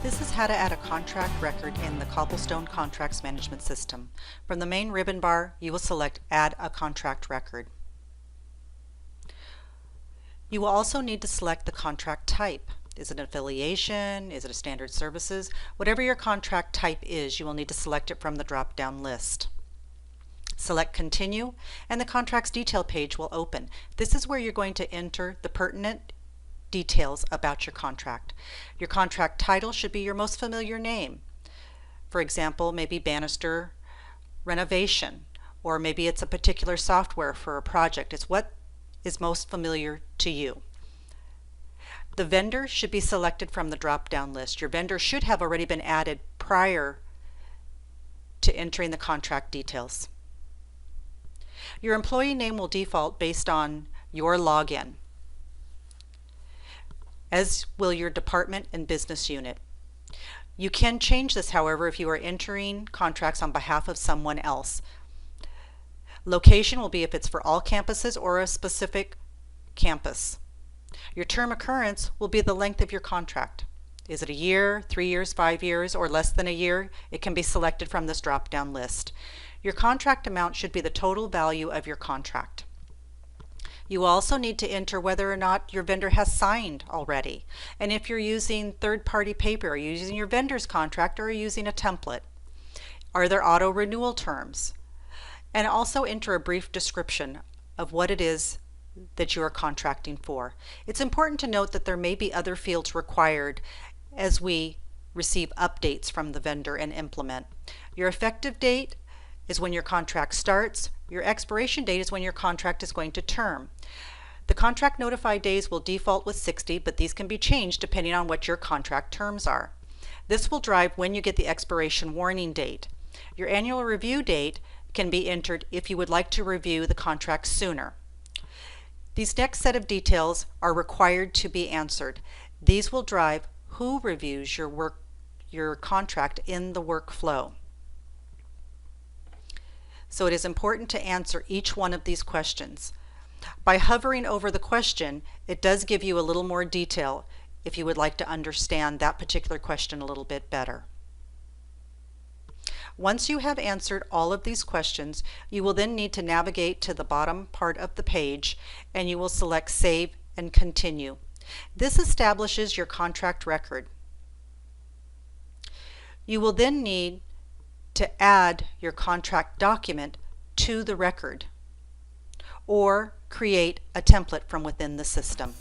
This is how to add a contract record in the Cobblestone Contracts Management System. From the main ribbon bar, you will select Add a Contract Record. You will also need to select the contract type. Is it an affiliation? Is it a standard services? Whatever your contract type is, you will need to select it from the drop-down list. Select Continue, and the contract's detail page will open. This is where you're going to enter the pertinent details about your contract. Your contract title should be your most familiar name. For example, maybe Bannister Renovation, or maybe it's a particular software for a project. It's what is most familiar to you. The vendor should be selected from the drop-down list. Your vendor should have already been added prior to entering the contract details. Your employee name will default based on your login, as will your department and business unit. You can change this, however, if you are entering contracts on behalf of someone else. Location will be if it's for all campuses or a specific campus. Your term occurrence will be the length of your contract. Is it a year, 3 years, 5 years, or less than a year? It can be selected from this drop-down list. Your contract amount should be the total value of your contract. You also need to enter whether or not your vendor has signed already. And if you're using third-party paper, are you using your vendor's contract or are you using a template? Are there auto renewal terms? And also enter a brief description of what it is that you are contracting for. It's important to note that there may be other fields required as we receive updates from the vendor and implement. Your effective date is when your contract starts. Your expiration date is when your contract is going to term. The contract notified days will default with 60, but these can be changed depending on what your contract terms are. This will drive when you get the expiration warning date. Your annual review date can be entered if you would like to review the contract sooner. These next set of details are required to be answered. These will drive who reviews your contract in the workflow. So it is important to answer each one of these questions. By hovering over the question, it does give you a little more detail if you would like to understand that particular question a little bit better. Once you have answered all of these questions, you will then need to navigate to the bottom part of the page and you will select Save and Continue. This establishes your contract record. You will then need to add your contract document to the record or create a template from within the system.